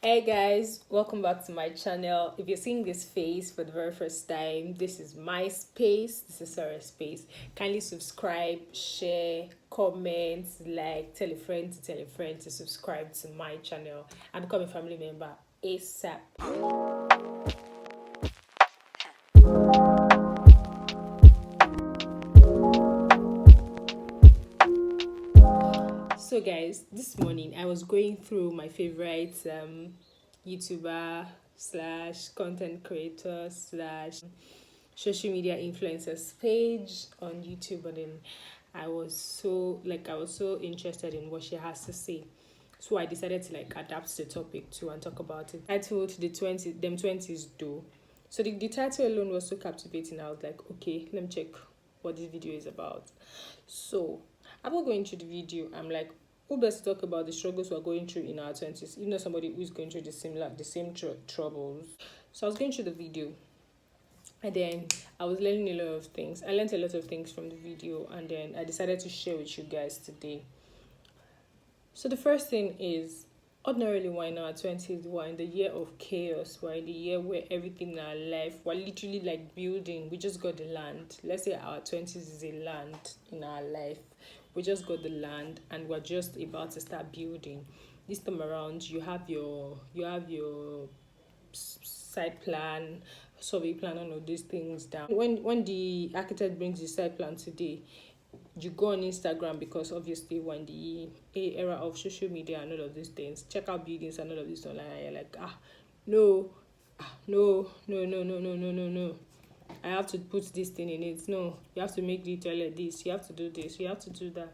Hey guys, welcome back to my channel. If you're seeing this face for the very first time, this is my space. This is SOORE'S space. Kindly subscribe, share, comment, like, tell a friend to subscribe to my channel and become a family member ASAP. So guys, this morning I was going through my favorite YouTuber slash content creator slash social media influencers page on YouTube, and then I was so interested in what she has to say. So I decided to adapt the topic too and talk about it. I told the 20's do. So the title alone was so captivating. I was like, okay, let me check what this video is about. So after going through the video, I'm like, who best to talk about the struggles we're going through in our 20's? You know, somebody who's going through the same troubles. So I was going through the video, and then I was learning a lot of things. I learned a lot of things from the video, and then I decided to share with you guys today. So the first thing is, ordinarily we're in our 20's, we're in the year of chaos, we're in the year where everything in our life, we're literally like building. We just got the land. Let's say our 20's is a land in our life. We just got the land and we're just about to start building. This time around, you have your site plan, survey plan, all of these things down. When the architect brings the site plan today, you go on Instagram, because obviously when the era of social media and all of these things, check out buildings and all of this online, and you're like, no, no. I have to put this thing in it. No, you have to make the toilet this, you have to do this, you have to do that.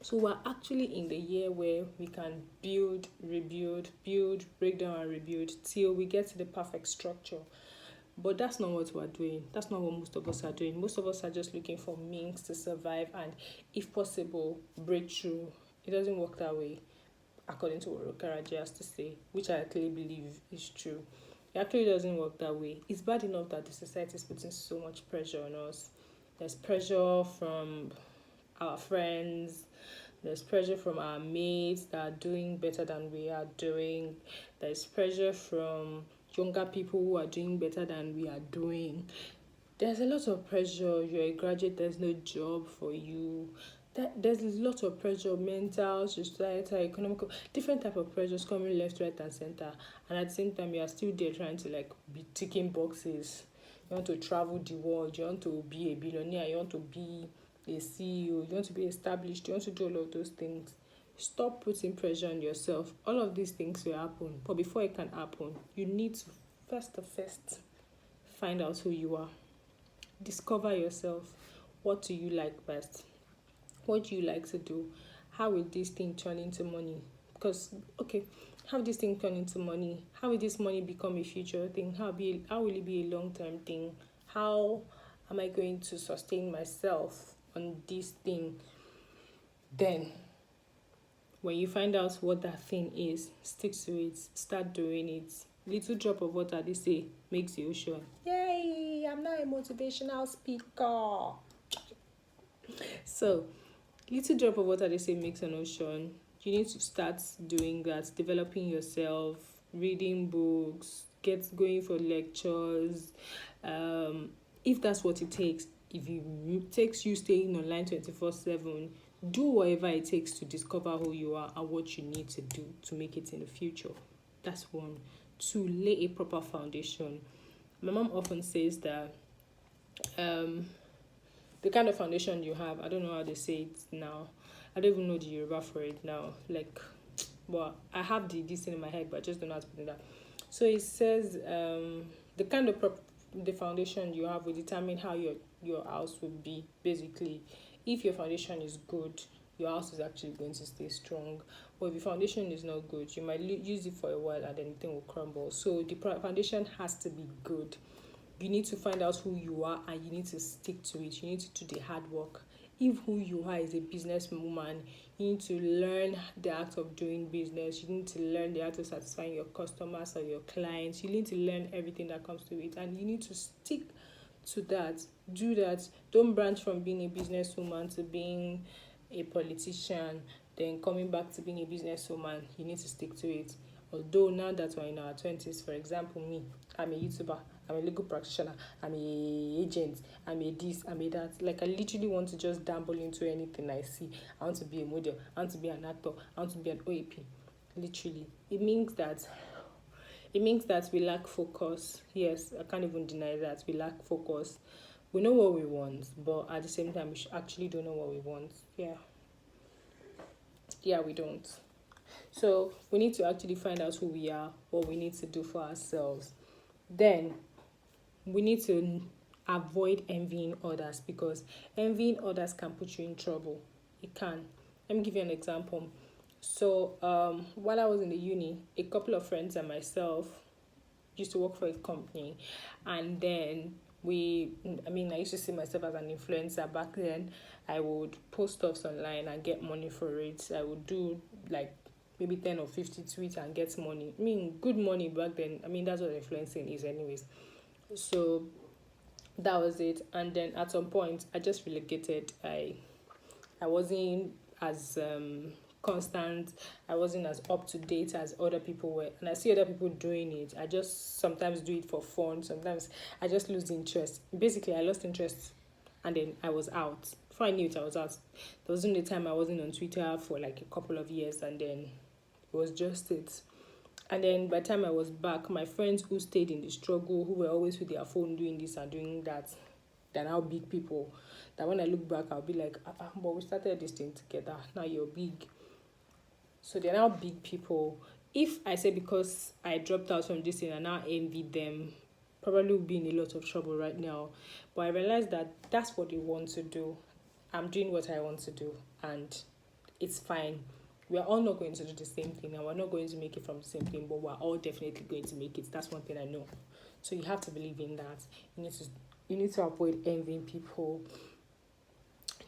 So we're actually in the year where we can build, rebuild, build, break down and rebuild till we get to the perfect structure. But that's not what we're doing. That's not what most of us are doing. Most of us are just looking for means to survive and, if possible, break through. It doesn't work that way, according to what Rokaraji has to say, which I actually believe is true. It actually doesn't work that way. It's bad enough that the society is putting so much pressure on us. There's pressure from our friends, there's pressure from our mates that are doing better than we are doing, there's pressure from younger people who are doing better than we are doing. There's a lot of pressure. You're a graduate, there's no job for you. There's a lot of pressure, mental, societal, economical, different type of pressures coming left, right, and center. And at the same time, you are still there trying to be ticking boxes. You want to travel the world. You want to be a billionaire. You want to be a CEO. You want to be established. You want to do all of those things. Stop putting pressure on yourself. All of these things will happen, but before it can happen, you need to first find out who you are. Discover yourself. What do you like best? What do you like to do? How will this thing turn into money? Because, okay, how will this thing turn into money? How will this money become a future thing? How will it be a long-term thing? How am I going to sustain myself on this thing? Then, when you find out what that thing is, stick to it. Start doing it. Little drop of water, they say, makes the ocean. Yay! I'm not a motivational speaker. So, little drop of water, they say, makes an ocean. You need to start doing that, developing yourself, reading books, going for lectures. If that's what it takes, if it takes you staying online 24/7, do whatever it takes to discover who you are and what you need to do to make it in the future. That's one. To lay a proper foundation. My mom often says that the kind of foundation you have, I don't know how they say it now. I don't even know the Yoruba for it now. Well, I have this thing in my head, but I just don't know how to put it down. So it says the kind of the foundation you have will determine how your house will be. Basically, if your foundation is good, your house is actually going to stay strong. But if your foundation is not good, you might use it for a while and then the thing will crumble. So the foundation has to be good. You need to find out who you are and you need to stick to it. You need to do the hard work. If who you are is a businesswoman, you need to learn the art of doing business. You need to learn the art of satisfying your customers or your clients. You need to learn everything that comes to it, and you need to stick to that. Do that. Don't branch from being a businesswoman to being a politician, then coming back to being a businesswoman. You need to stick to it. Although now that we're in our 20s, for example, me, I'm a YouTuber, I'm a legal practitioner, I'm a agent, I'm a this, I'm a that. Like, I literally want to just dabble into anything I see. I want to be a model, I want to be an actor, I want to be an OAP. Literally. It means that we lack focus. Yes, I can't even deny that. We lack focus. We know what we want, but at the same time, we actually don't know what we want. Yeah, we don't. So we need to actually find out who we are, what we need to do for ourselves. Then we need to avoid envying others, because envying others can put you in trouble. It can. Let me give you an example. So while I was in the uni, a couple of friends and myself used to work for a company, and then I used to see myself as an influencer back then. I would post stuff online and get money for it. I would do like maybe 10 or 50 tweets and get money. Good money back then. That's what influencing is anyways. So that was it. And then at some point, I just relegated. I wasn't as constant. I wasn't as up to date as other people were. And I see other people doing it. I just sometimes do it for fun. Sometimes I just lose interest. Basically, I lost interest and then I was out. Before I knew it, I was out. There wasn't a time I wasn't on Twitter for like a couple of years, and then it was just it. And then by the time I was back, my friends who stayed in the struggle, who were always with their phone doing this and doing that, they're now big people. That when I look back, I'll be like, but we started this thing together. Now you're big. So they're now big people. If I say because I dropped out from this thing and now envy them, probably would be in a lot of trouble right now. But I realized that that's what they want to do. I'm doing what I want to do, and it's fine. We're all not going to do the same thing, and we're not going to make it from the same thing, but we're all definitely going to make it. That's one thing I know. So you have to believe in that. You need to avoid envying people.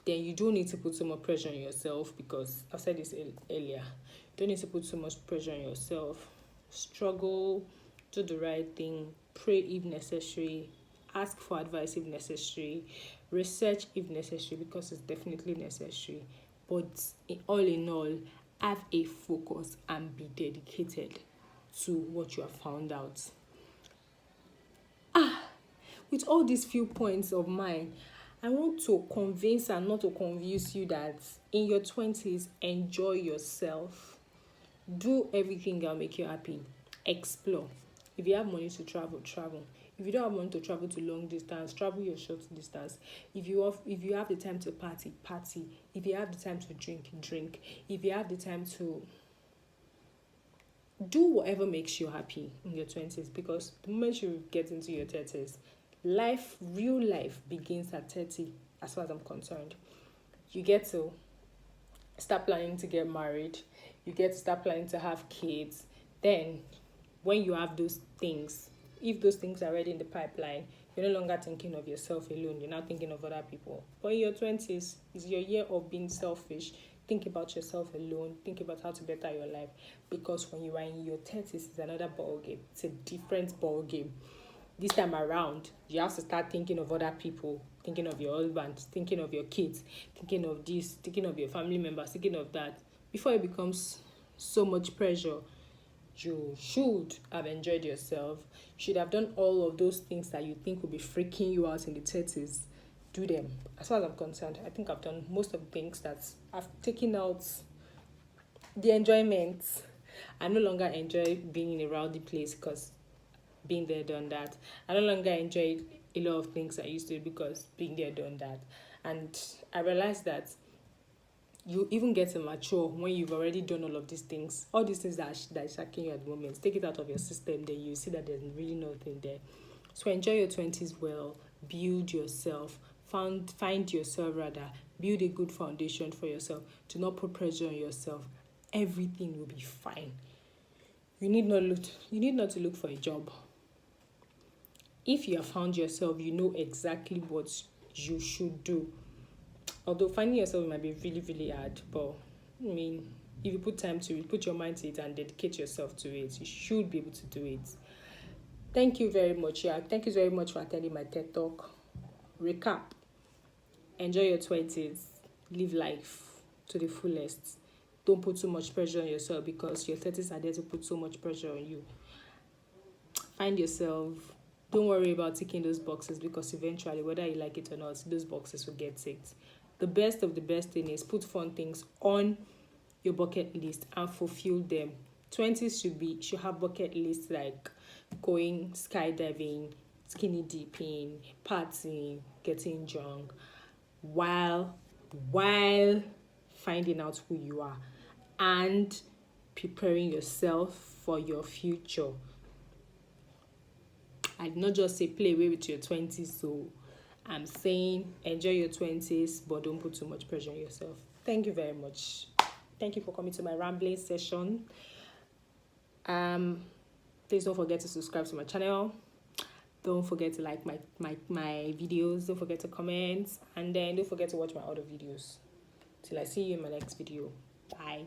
Then you don't need to put so much pressure on yourself, because I've said this earlier. You don't need to put so much pressure on yourself. Struggle, do the right thing, pray if necessary, ask for advice if necessary, research if necessary, because it's definitely necessary. But all in all, have a focus and be dedicated to what you have found out. With all these few points of mine, I want to convince and not to confuse you that in your 20s, enjoy yourself. Do everything that will make you happy. Explore. If you have money to travel, travel. If you don't have money to travel to long distance, travel your short distance. If you have the time to party, party. If you have the time to drink, drink. If you have the time to do whatever makes you happy in your 20s, because the moment you get into your 30s, real life begins at 30, as far as I'm concerned. You get to start planning to get married. You get to start planning to have kids. Then, when you have those things, if those things are already in the pipeline, you're no longer thinking of yourself alone. You're now thinking of other people. But in your 20s, is your year of being selfish. Think about yourself alone. Think about how to better your life. Because when you are in your 30s, it's another ball game. It's a different ball game. This time around, you have to start thinking of other people, thinking of your husband, thinking of your kids, thinking of this, thinking of your family members, thinking of that. Before it becomes so much pressure, you should have enjoyed yourself. You should have done all of those things that you think will be freaking you out in the 30s. Do them. As far as I'm concerned, I think I've done most of the things that I've taken out the enjoyment. I no longer enjoy being in a rowdy place, because being there, done that. I no longer enjoy a lot of things I used to, because being there, done that. And I realized that you even get to mature when you've already done all of these things. All these things that are shacking you at the moment, take it out of your system, then you see that there's really nothing there. So enjoy your 20s well, build yourself, find yourself rather, build a good foundation for yourself. Do not put pressure on yourself. Everything will be fine. You need not to look for a job. If you have found yourself, you know exactly what you should do. Although finding yourself might be really, really hard, but if you put time to it, put your mind to it and dedicate yourself to it, you should be able to do it. Thank you very much. Thank you very much for attending my TED Talk. Recap. Enjoy your 20s. Live life to the fullest. don't put too much pressure on yourself, because your 30s are there to put so much pressure on you. Find yourself. Don't worry about ticking those boxes, because eventually, whether you like it or not, those boxes will get ticked. The best of the best thing is put fun things on your bucket list and fulfill them. 20s should have bucket lists like going skydiving, skinny dipping, partying, getting drunk, while finding out who you are and preparing yourself for your future. I did not just say play away with your 20s, so I'm saying enjoy your 20s, but don't put too much pressure on yourself. Thank you very much. Thank you for coming to my rambling session. Please don't forget to subscribe to my channel. Don't forget to like my videos. Don't forget to comment, and then don't forget to watch my other videos. Till I see you in my next video. Bye.